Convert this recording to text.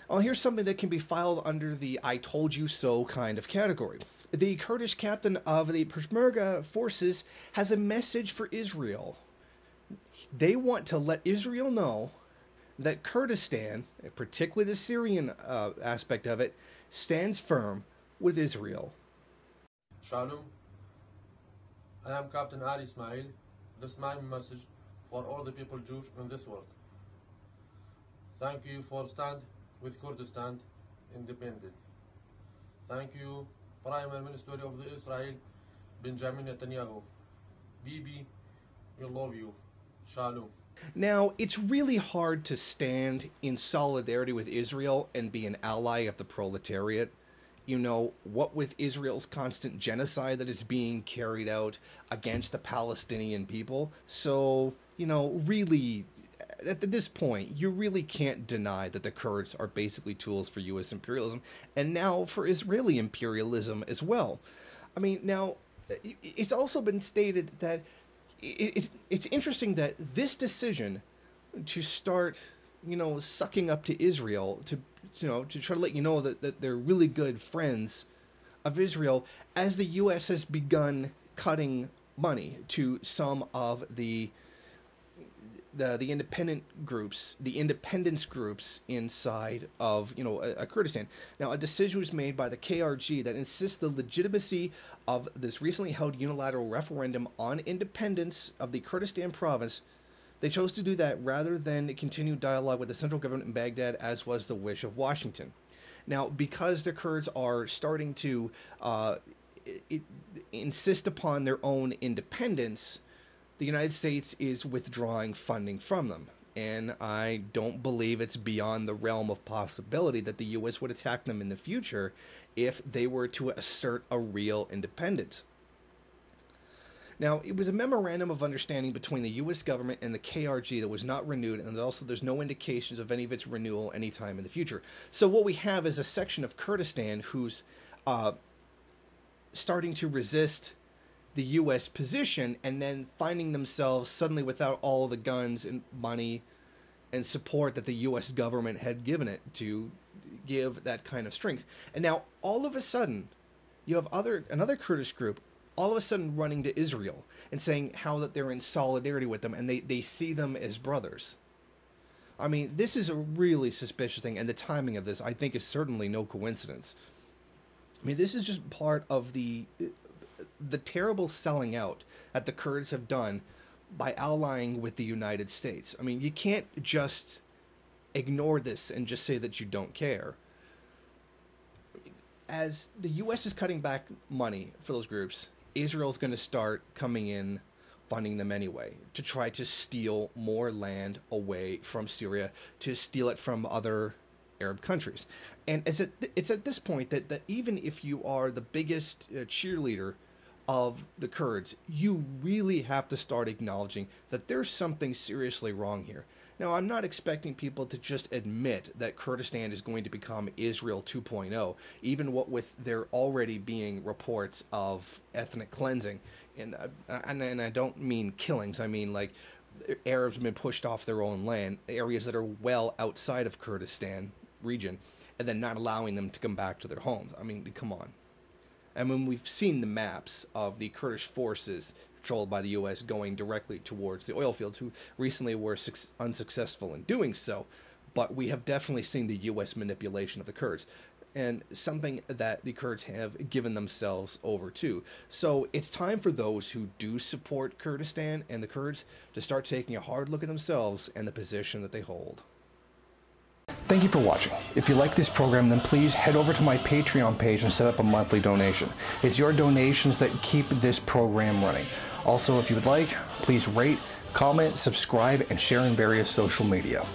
Well, here's something that can be filed under the I told you so kind of category. The Kurdish captain of the Peshmerga forces has a message for Israel. They want to let Israel know that Kurdistan, particularly the Syrian aspect of it, stands firm with Israel. Shalom. I am Captain Ali Ismail. This is my message for all the people Jewish in this world. Thank you for stand with Kurdistan independent. Thank you, Prime Minister of the Israel, Benjamin Netanyahu. Bibi, we love you. Shalom. Now, it's really hard to stand in solidarity with Israel and be an ally of the proletariat. You know, what with Israel's constant genocide that is being carried out against the Palestinian people. So, you know, really, at this point, you really can't deny that the Kurds are basically tools for U.S. imperialism, and now for Israeli imperialism as well. I mean, now, it's also been stated that it's interesting that this decision to start, you know, sucking up to Israel, to try to let you know that they're really good friends of Israel, as the U.S. has begun cutting money to some of the independent groups, the independence groups inside of, you know, Kurdistan. Now, a decision was made by the KRG that insists the legitimacy of this recently held unilateral referendum on independence of the Kurdistan province. They chose to do that rather than continue dialogue with the central government in Baghdad, as was the wish of Washington. Now, because the Kurds are starting to insist upon their own independence, the United States is withdrawing funding from them. And I don't believe it's beyond the realm of possibility that the U.S. would attack them in the future if they were to assert a real independence. Now, it was a memorandum of understanding between the U.S. government and the KRG that was not renewed, and also there's no indications of any of its renewal anytime in the future. So what we have is a section of Kurdistan who's starting to resist the U.S. position, and then finding themselves suddenly without all the guns and money and support that the U.S. government had given it to give that kind of strength. And now, all of a sudden, you have another Kurdish group all of a sudden running to Israel and saying how that they're in solidarity with them, and they see them as brothers. I mean, this is a really suspicious thing, and the timing of this, I think, is certainly no coincidence. I mean, this is just part of the terrible selling out that the Kurds have done by allying with the United States. I mean, you can't just ignore this and just say that you don't care. As the U.S. is cutting back money for those groups, Israel's going to start coming in, funding them anyway, to try to steal more land away from Syria, to steal it from other Arab countries. And it's at this point that even if you are the biggest cheerleader of the Kurds, you really have to start acknowledging that there's something seriously wrong here. Now, I'm not expecting people to just admit that Kurdistan is going to become Israel 2.0, even what with there already being reports of ethnic cleansing. And I don't mean killings. I mean, like, Arabs have been pushed off their own land, areas that are well outside of Kurdistan region, and then not allowing them to come back to their homes. I mean, come on. I mean, we've seen the maps of the Kurdish forces controlled by the U.S. going directly towards the oil fields, who recently were unsuccessful in doing so, but we have definitely seen the U.S. manipulation of the Kurds, and something that the Kurds have given themselves over to. So it's time for those who do support Kurdistan and the Kurds to start taking a hard look at themselves and the position that they hold. Thank you for watching. If you like this program, then please head over to my Patreon page and set up a monthly donation. It's your donations that keep this program running. Also, if you would like, please rate, comment, subscribe, and share in various social media.